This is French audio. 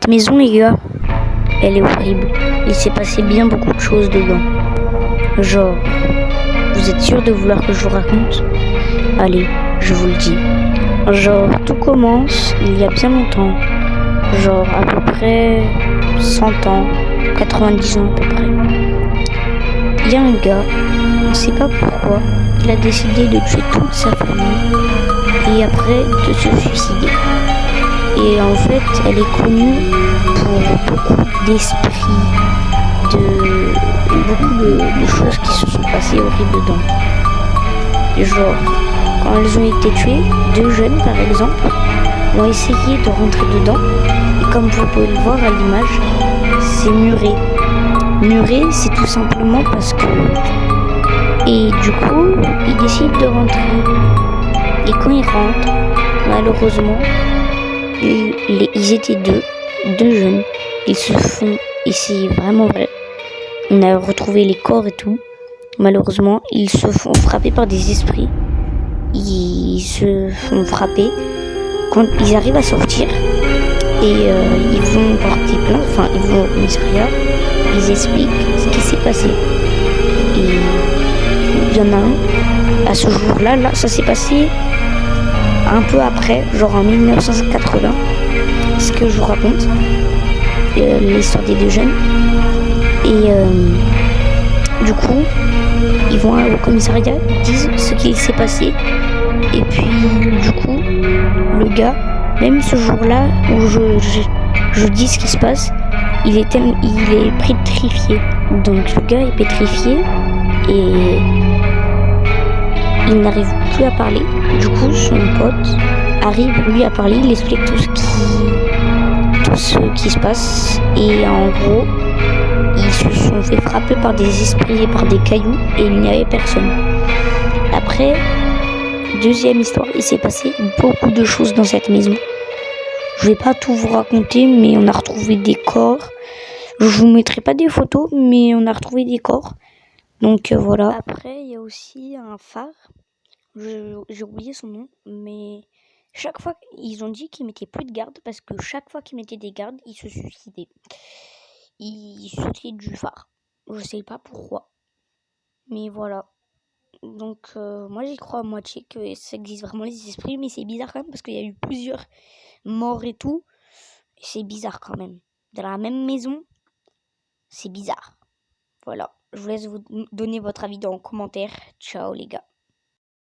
Cette maison, les gars, elle est horrible. Il s'est passé bien beaucoup de choses dedans. Genre, vous êtes sûr de vouloir que je vous raconte? Allez, je vous le dis. Genre, tout commence il y a bien longtemps. Genre, à peu près 100 ans, 90 ans à peu près. Il y a un gars, on ne sait pas pourquoi, il a décidé de tuer toute sa famille et après de se suicider. Et en fait, elle est connue pour beaucoup d'esprits, beaucoup de choses qui se sont passées horribles dedans. Genre, quand elles ont été tuées, 2 jeunes par exemple ont essayé de rentrer dedans. Et comme vous pouvez le voir à l'image, c'est muré. Muré, c'est tout simplement parce que... Et du coup, ils décident de rentrer. Et quand ils rentrent, malheureusement, ils étaient deux jeunes. Ils se font, et c'est vraiment vrai, on a retrouvé les corps et tout. Malheureusement, ils se font frapper par des esprits. Ils se font frapper. Quand ils arrivent à sortir, et ils vont porter plainte, enfin ils vont au commissariat, ils expliquent ce qui s'est passé. Et il y en a un, à ce jour-là, ça s'est passé un peu après, genre en 1980, ce que je vous raconte, l'histoire des 2 jeunes. Et du coup, ils vont au commissariat, ils disent ce qui s'est passé. Et puis, du coup, le gars, même ce jour-là où je dis ce qui se passe, il est pétrifié. Donc le gars est pétrifié et il n'arrive plus à parler. Du coup, son pote arrive lui à parler, il explique tout ce qui se passe. Et en gros, ils se sont fait frapper par des esprits et par des cailloux et il n'y avait personne. Après, deuxième histoire, il s'est passé beaucoup de choses dans cette maison. Je vais pas tout vous raconter, mais on a retrouvé des corps. Je vous mettrai pas des photos, mais on a retrouvé des corps. Donc voilà. Après, il y a aussi un phare. J'ai oublié son nom, mais chaque fois, ils ont dit qu'ils mettaient plus de garde parce que chaque fois qu'ils mettaient des gardes, ils se suicidaient. Ils sautaient du phare. Je sais pas pourquoi. Mais voilà. Donc moi j'y crois à moitié que ça existe vraiment les esprits, mais c'est bizarre quand même parce qu'il y a eu plusieurs morts et tout. C'est bizarre quand même. Dans la même maison, c'est bizarre. Voilà, je vous laisse vous donner votre avis dans les commentaires. Ciao les gars.